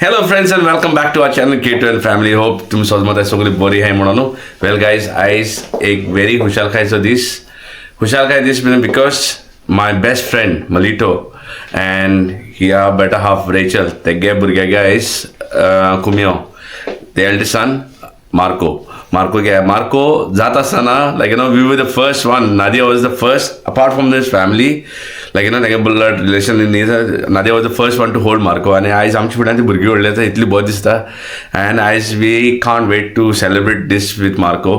Hello friends and welcome back to our channel K2N Family. Hope तुम सजमत सगळी बरी आहे म्हणून. Well guys, आयज एक very खुशाल खायचो दीस. खुशाल खाय दीस because my best friend Malito and her better half Rachel, तेगे भुरग्यागे आयज कुमियो. The eldest son Marco जात असताना like we were the first one. Nadia was the first apart from this family. Like like blood relation in Nadia was the first one to hold Marco and आयज आमची फुड्यान ती भुरगीं व्हडली आसा इतली बरी दिसता and आयज we can't wait to celebrate this with Marco.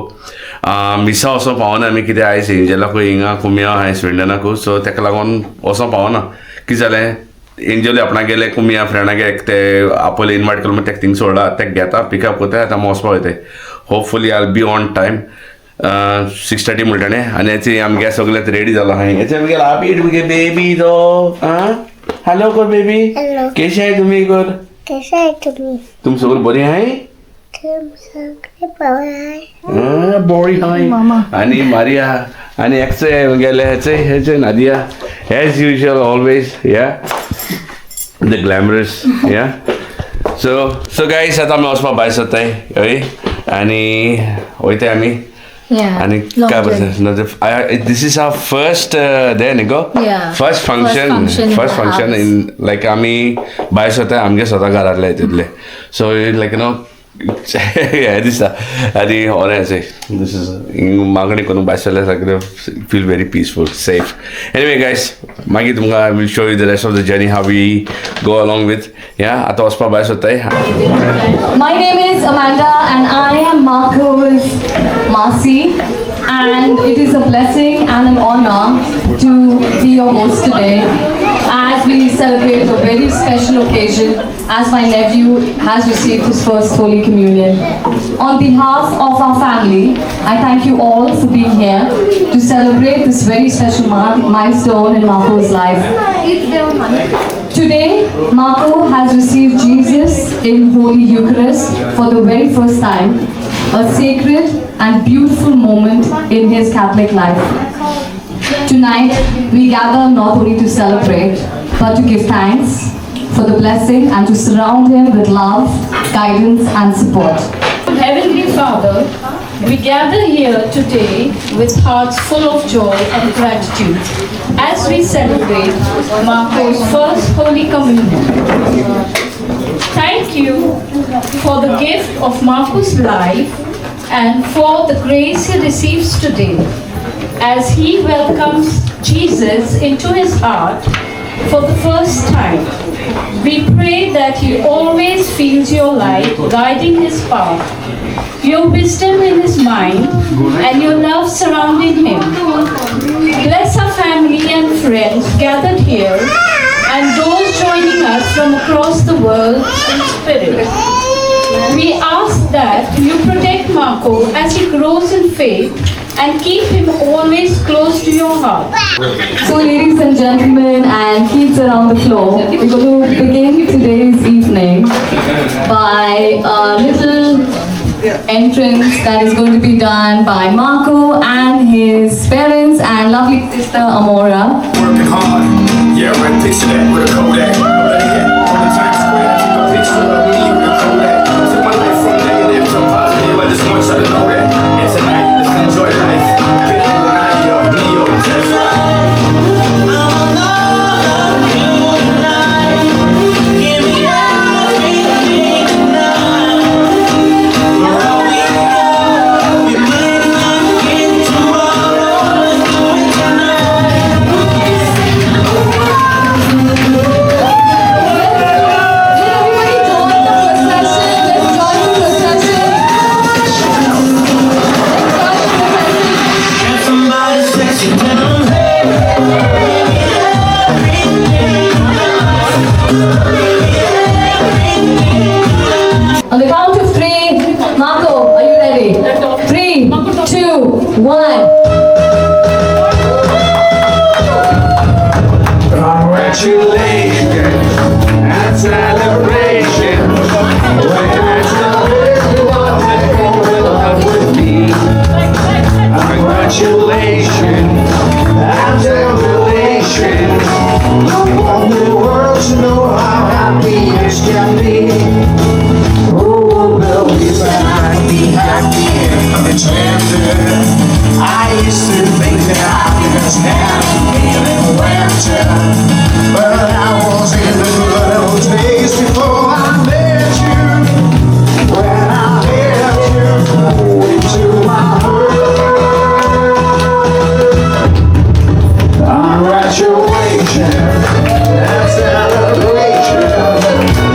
मिसा वचो पावना आमी कित्याक आयज एंजलाकूय हिंगा कुमिया हांवें स्विडनाकूय सो तेका लागून वचो पावना. कितें जालें एंजल आपणाक गेले कुमिया फ्रेंडाक ते आपोले इनवायट केलो तेका थिंग सोडला तेका घेता पिकअप कोता आतां वचपा वयताय. Hopefully I will be on time 6:30 म्हणटाने आनी ती आमगे सगळे रेडी जाला हाय हेचे आमगे लापी तुगे बेबी तो हॅलो कर बेबी केशे आहे तुम्ही कर कैसा है तुम्ही तुम सगळे बरे आहे तुम सगळे बरे आहे बॉडी हाय आणि मारिया आणि एक्से गेले हेचे Nadia as usual always the glamorous so guys आता आम्ही वचपा भायर सरताय हय आणि वयताय आमी. Yeah. And long journey. this is our first day, Nico. Yeah. First function in like आम्ही बाय स्वतः आमगे स्वतः घरातले तिथले. So like yeah, this आणि honestly this is मागणी करून बाय स्वतः सगळे feel very peaceful, safe. Anyway guys, मागीर तुमका I will show you the rest of the journey how we go along with. आता वचपा बाय स्वतः. My name is Amanda and I am Marco's Marcy, and it is a blessing and an honor to be your host today as we celebrate a very special occasion as my nephew has received his first Holy Communion. On behalf of our family, I thank you all for being here to celebrate this very special milestone in Marco's life. Today, Marco has received Jesus in Holy Eucharist for the very first time, a sacred and beautiful moment in his Catholic life. Tonight, we gather not only to celebrate, but to give thanks for the blessing and to surround him with love, guidance and support. Heavenly Father, we gather here today with hearts full of joy and gratitude as we celebrate Marco's first Holy Communion. Thank you for the gift of Marco's life and for the grace he receives today as he welcomes Jesus into his heart for the first time. We pray that he always feels your light guiding his path, your wisdom in his mind, and your love surrounding him. Bless our family and friends gathered here and those joining us from across the world in spirit. We ask that you protect Marco as he grows in faith and keep him always close to your heart. So ladies and gentlemen and kids around the floor, we're going to begin today's evening by a little entrance that is going to be done by Marco and his parents and lovely sister Amora. Working hard, yeah, right, picture that with a Kodak. On the Times Square, take a picture of me with a Kodak. Took my life from negative to positive, I just want y'all to know that. And tonight, let's enjoy life. Get it when I yell, Neo, that's right. On the count of three, Marco, are you ready? 3, 2, 1. Congratulations and celebration. With me. Congratulations and celebration. I want the world to know how happy this can be. be happy and contented. I used to think that happiness had to be in winter, but I was in the good old days before I met you. When I let you go into my world, congratulations and celebration.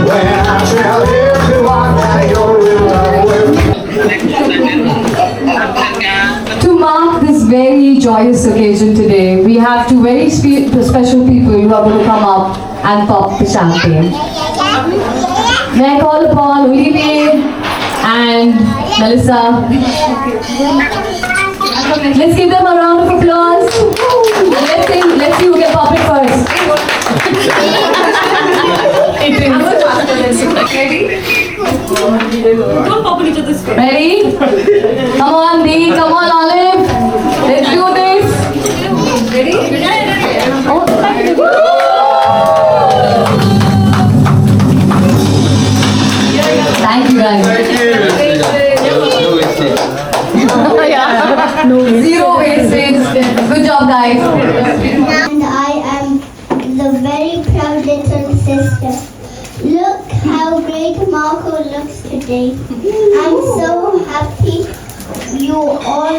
When I tell everyone that you're in love with me. To mark this very joyous occasion today, we have two very special people who are going to come up and pop the champagne. May I call upon Olivier and Melissa? Let's give them a round of applause. Let's see who can pop it first. Ready? Come on, Dee. Come on, Olive. Let's do this. Ready? Thank you, guys. Zero wastage. Good job, guys. And I am the very proud little sister. Look how great Marco looks today. I'm so happy you all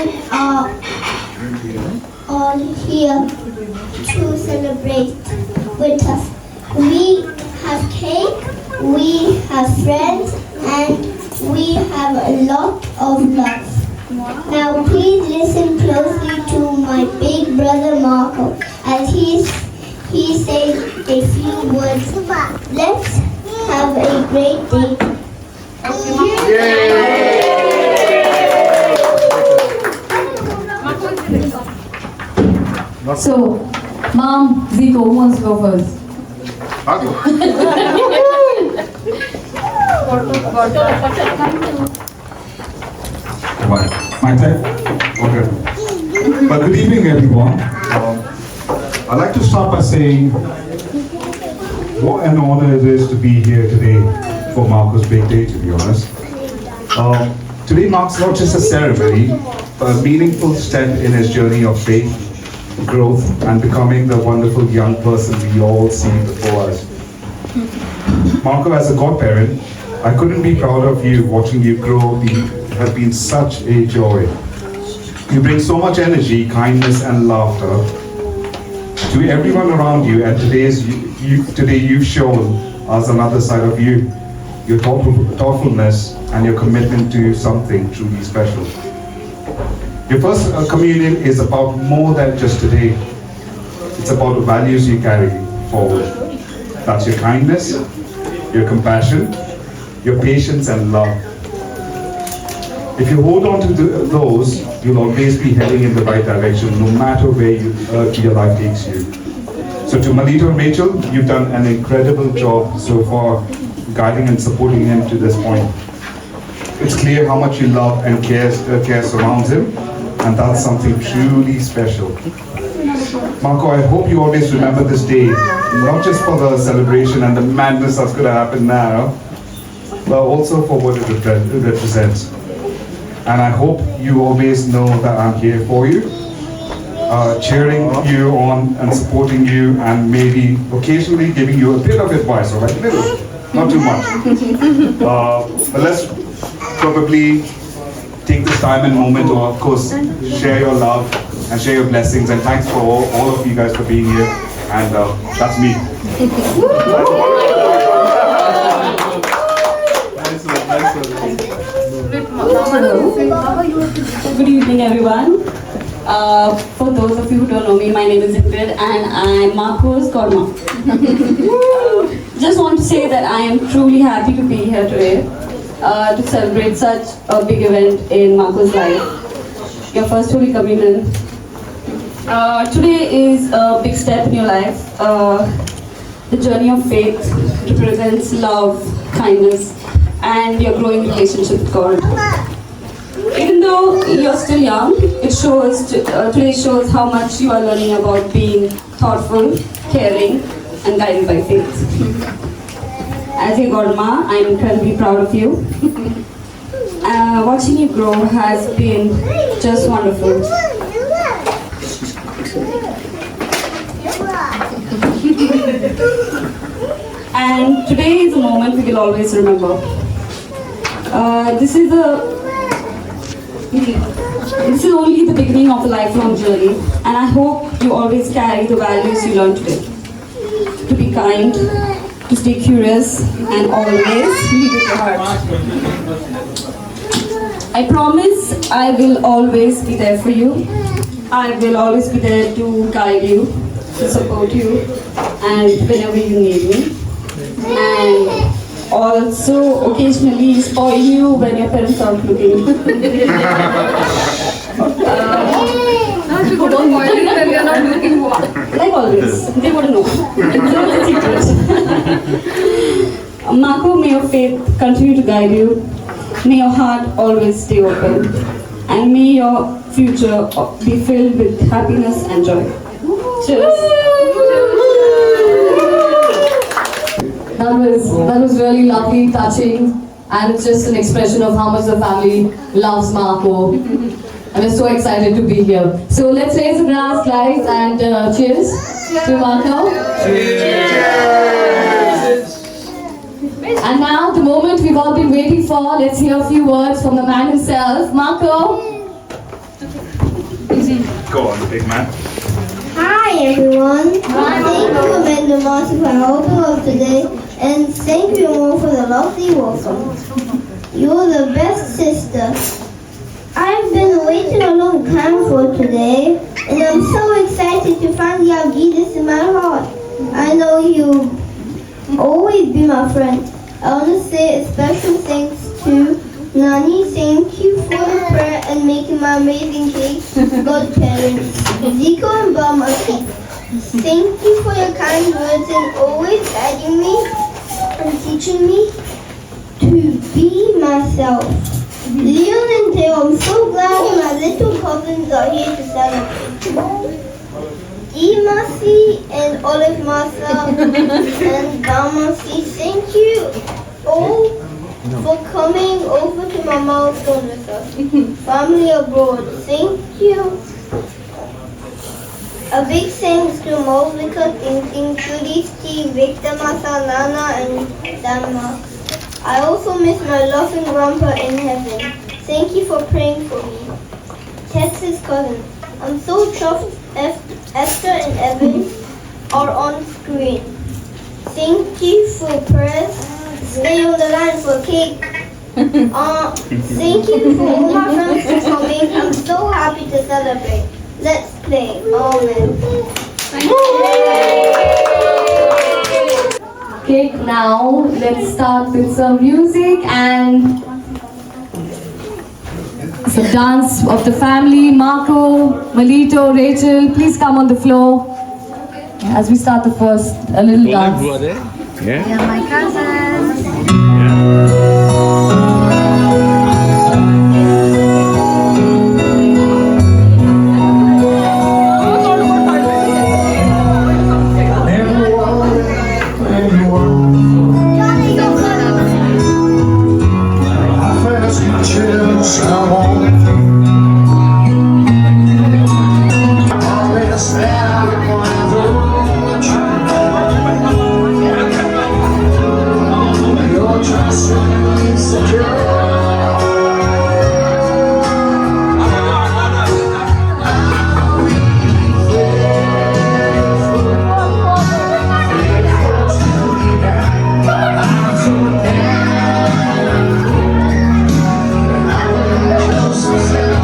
are here to celebrate with us. We have cake, we have friends, and we have a lot of love. Now please listen closely to my big brother Marco as he says a few words. Let's have a great day. So, Mom, Zico, who wants to go first? My time? Okay. But good evening, everyone. I'd like to start by saying what an honor it is to be here today for Marco's big day, to be honest. Today marks not just a ceremony, but a meaningful step in his journey of faith, growth, and becoming the wonderful young person we all see before us. Marco, as a godparent, I couldn't be prouder of you. Watching you grow has been such a joy. You bring so much energy, kindness, and laughter to everyone around you, and today you've shown us another side of you, your thoughtfulness and your commitment to something truly special. Your first communion is about more than just today. It's about the values you carry forward. That's your kindness, your compassion, your patience and love. If you hold on to those, you'll always be heading in the right direction, no matter where your life takes you. So to Malito and Rachel, you've done an incredible job so far, guiding and supporting him to this point. It's clear how much you love and care surrounds him, and that's something truly special. Marco, I hope you always remember this day, not just for the celebration and the madness that's going to happen now, but also for what it represents. And I hope you always know that I'm here for you, cheering you on and supporting you, and maybe occasionally giving you a bit of advice, all right? Little, not too much. But let's probably take this time and moment to, of course, share your love and share your blessings. And thanks for all of you guys for being here. And that's me. Good evening, everyone. For those of you who don't know me, my name is Ingrid and I'm Marco's godmom. Just want to say that I am truly happy to be here today to celebrate such a big event in Marco's life. Your first Holy Communion. Today is a big step in your life. The journey of faith represents love, kindness, and your growing relationship with God. Even though you're still young, it shows today shows how much you are learning about being thoughtful, caring, and guided by faith. As your godma, I'm incredibly proud of you. watching you grow has been just wonderful. And today is a moment we will always remember. This is only the beginning of a lifelong journey, and I hope you always carry the values you learned today. To be kind, to stay curious, and always lead with your heart. I promise I will always be there for you. I will always be there to guide you, to support you, and whenever you need me. And also occasionally spoil you when your parents aren't looking. Like always, they wouldn't know. It's not a secret. Marco, may your faith continue to guide you. May your heart always stay open. And may your future be filled with happiness and joy. Cheers. That was really lovely, touching, and it's just an expression of how much the family loves Marco. And we're so excited to be here. So let's raise a glass, guys, and cheers to Marco. And now the moment we've all been waiting for. Let's hear a few words from the man himself, Marco. Go on, big man. Hi everyone. Thank you Amanda Marcy for helping us today, and thank you all for the lovely welcome. You're the best sister. I've been waiting a long time for today, and I'm so excited to finally have Jesus in my heart. I know you'll always be my friend. I want to say a special thanks to Nani. Thank you for the prayer and making my amazing cake. Godparents, Zico and Bamaki. Thank you for your kind words and always guiding me and teaching me to be myself. Leon and Theo, I'm so glad my little cousins are here to celebrate. Masi and Olive Masa and Bamasi, thank you all for coming over to my milestone with us. Family abroad, thank you. A big thanks to Molvika, Tintin, Judy, Steve, Victor, Masa, Nana, and Dhanma. I also miss my loving grandpa in heaven. Thank you for praying for me. Texas cousin, I'm so chuffed Esther and Evan are on screen. Thank you for prayers. Stay on the line for cake. Thank you for all my friends for coming. I'm so happy to celebrate. Let's play. Amen. Okay, now let's start with some music and some dance of the family. Marco, Malito, Rachel, please come on the floor as we start the first a little dance. Closer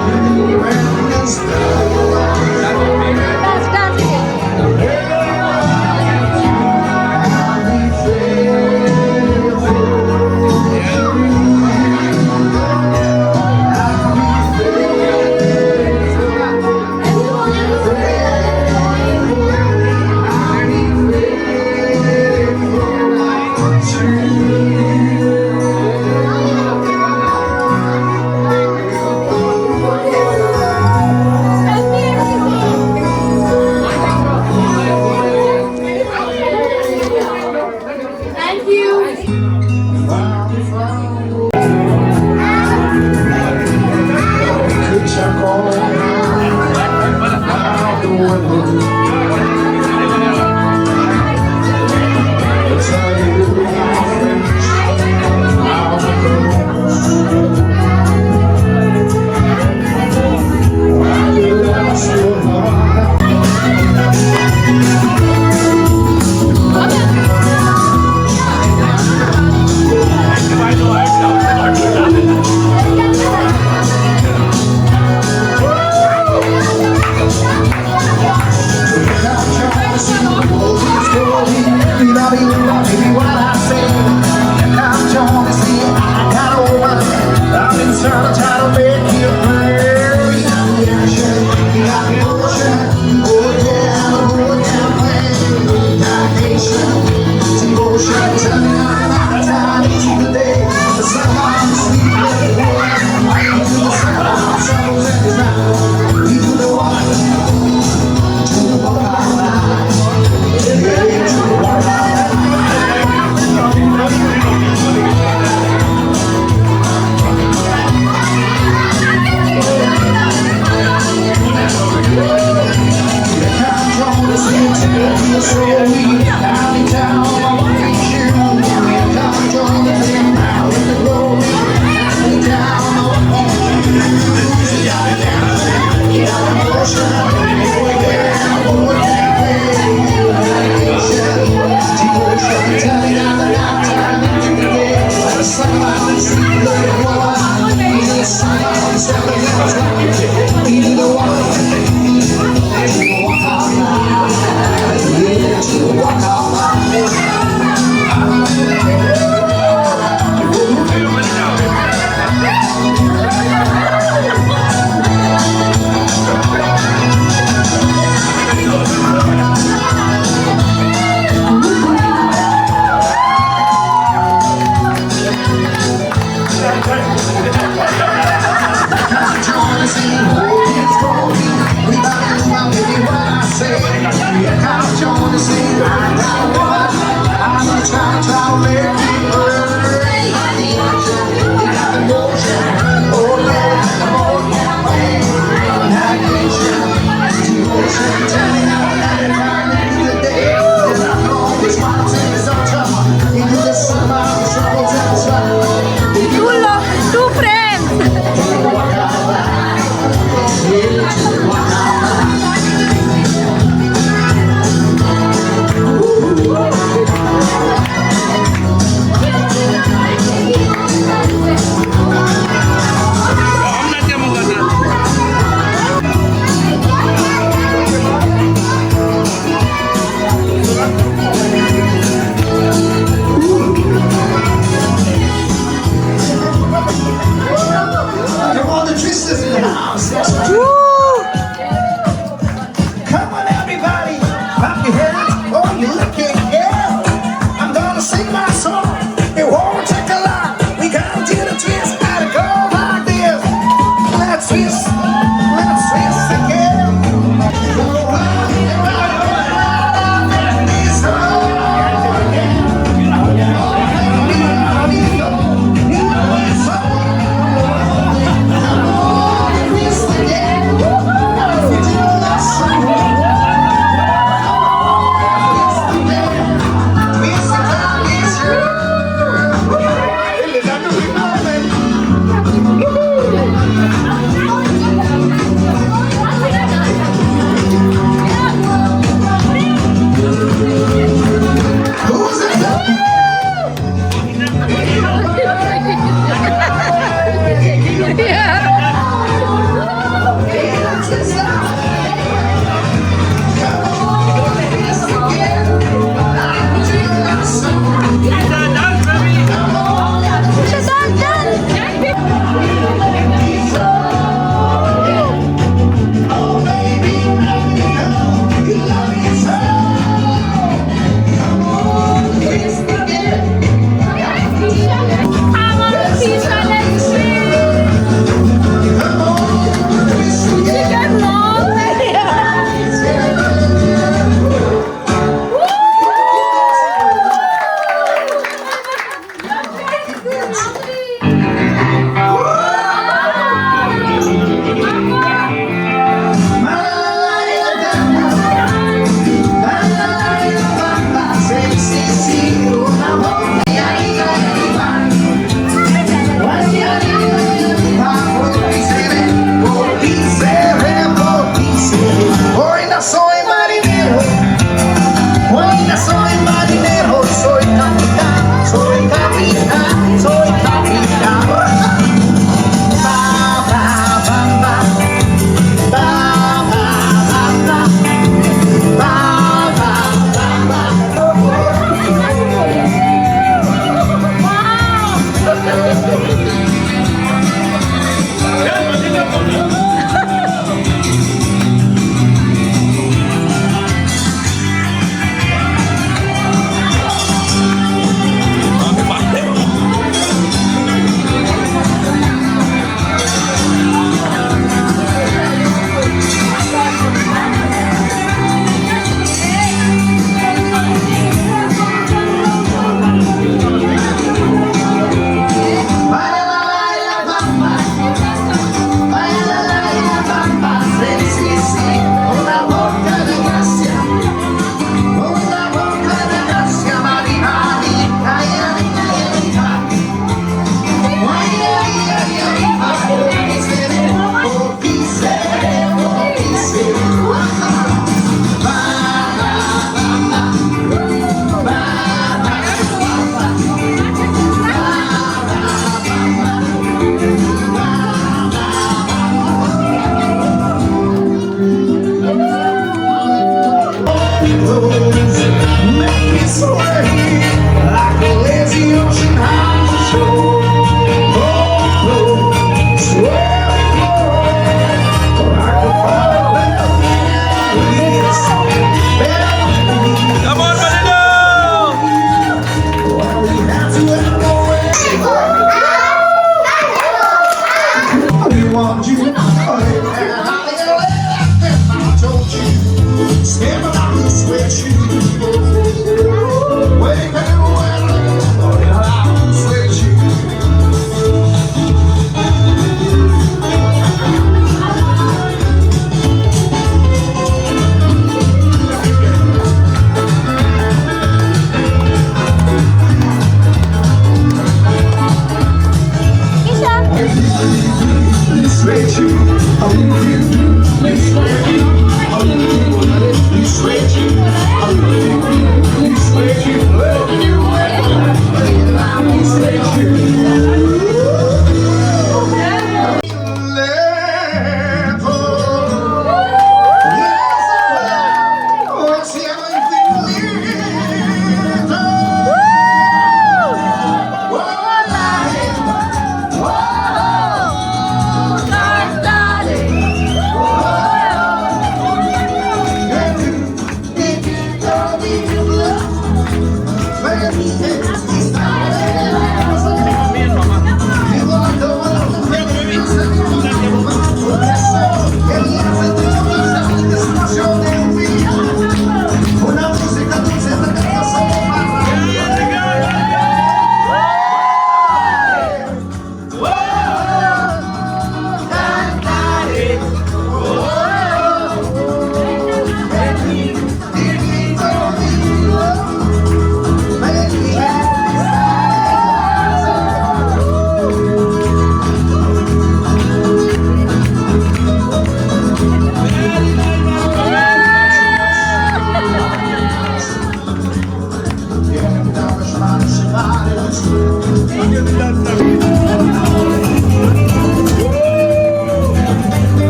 trying to make you burn. We got the action, we got the motion. Oh yeah, pain. We got nation, devotion. Tell me how the time into the day. The sunlight, sleep, let it work. We do the sound, trouble and the ground. We do the walk, do the walk out loud. Yeah, do the walk out loud. Two friends. Come on, the twisters in the house. Come on, everybody, clap your hands. Oh, you looking, yeah. I'm gonna sing my song. It won't take a lot. We gotta do the twist. Gotta go like this. Let's twist again. Go round and round and round. This road again. Twist again. want you. And I told you, step about this sweat you. Wait, I'll sweat you.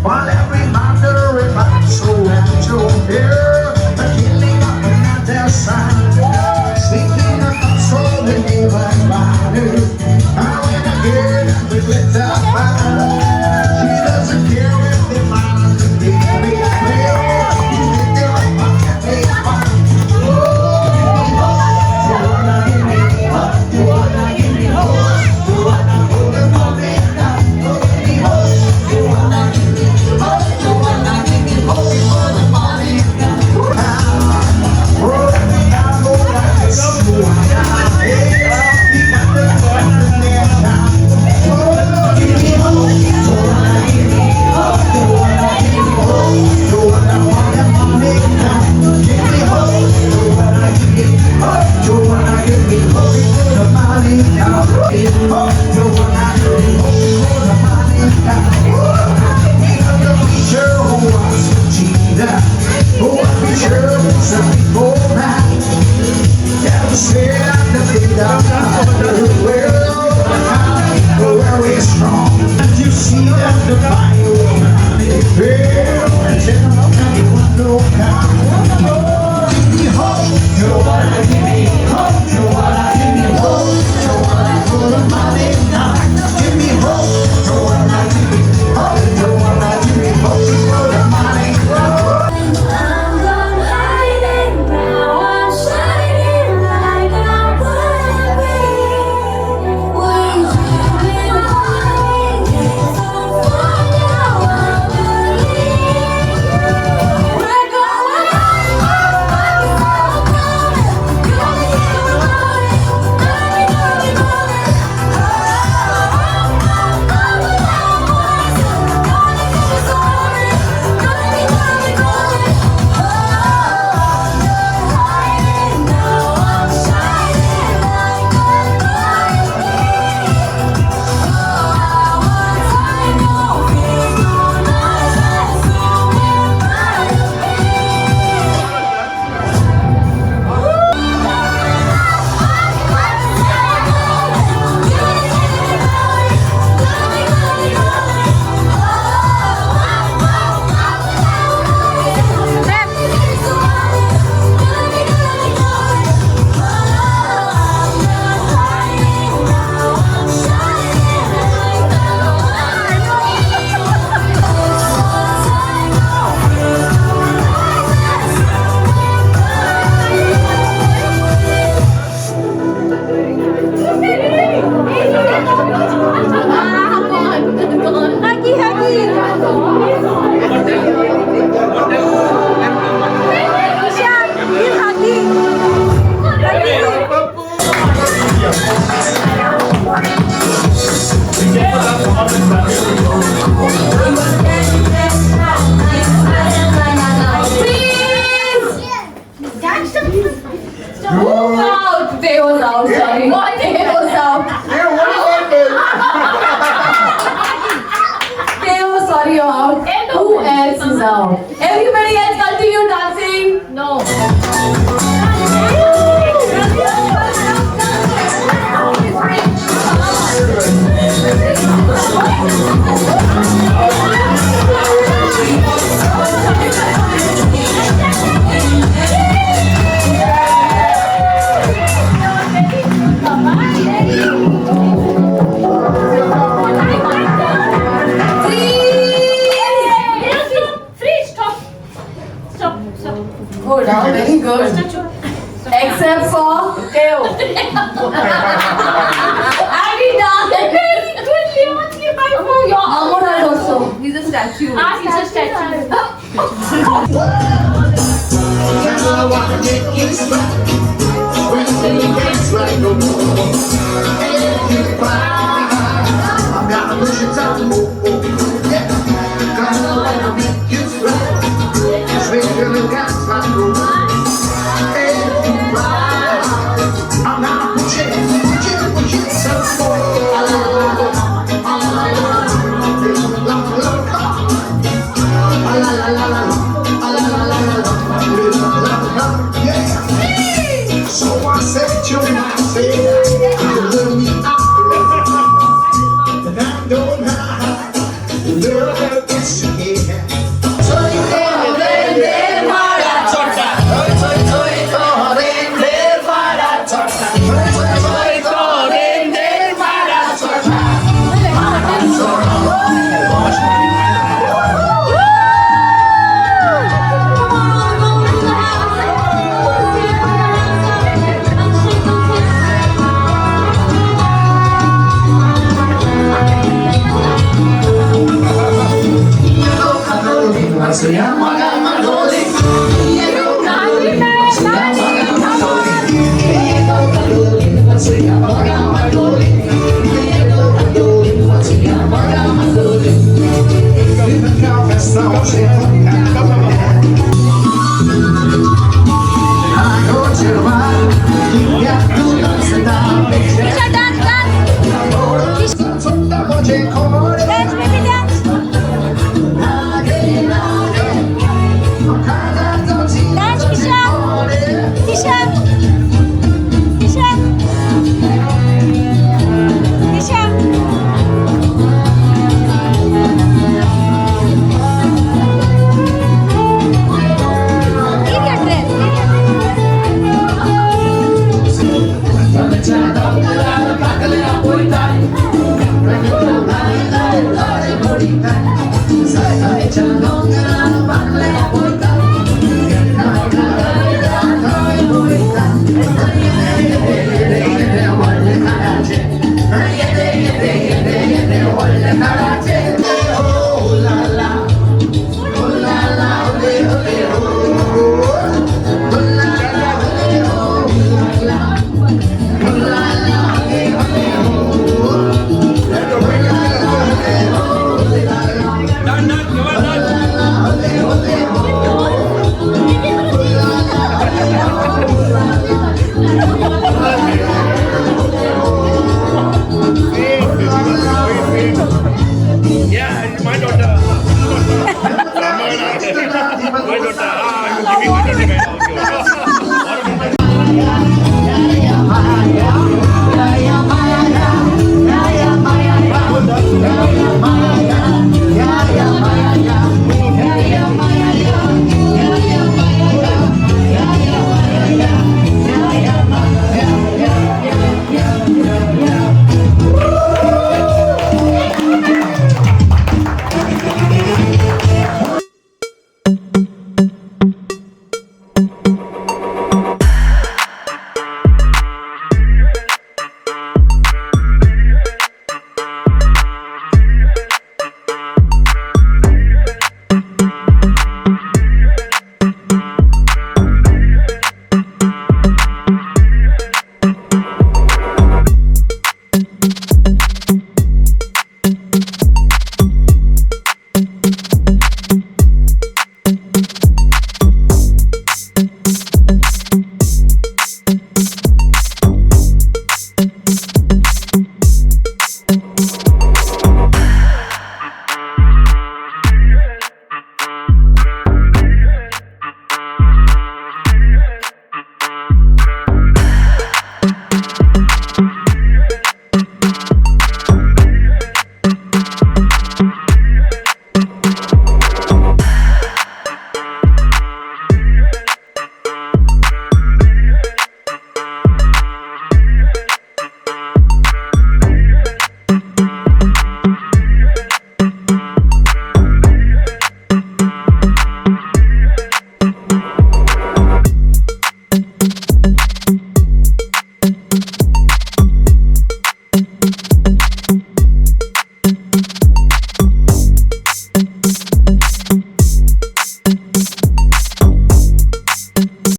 While every mother and my soul and your hair are killing up another side. Seeking a console in everybody. I went again with the fire. She doesn't care if they mind the baby. Very strong. And you see that the fire no count. Give me hope, Joanna, give me hope, Joanna, give me hope, Joanna, for the money now. Give me hope, Joanna, give me hope, Joanna, give me hope, for the money now. I'm gone hiding now. I'm shining like I'm gonna be. We've been hiding so far now. I believe we're going Move out! Teo's out, sorry. What? Teo's out. Teo, sorry, you're out. Who else is out? Everybody else continue dancing? No. good. Except for Teo. And he done it very good. Your Amor has also. He's a statue. He's a statue. Girl, I wanna make you sweat when you dance like no more. If you cry, I'm gonna push it down more. Yeah. Girl, I wanna make you sweat when you dance like no more. If you cry, I'm gonna push it some more. La la la la. So I said to myself, you love me out, and I don't know how to love this again. So you gotta vender para torta, vender para torta, vender para torta. Se llama Gamadoli. Se llama Gamadoli. Saya echan longan,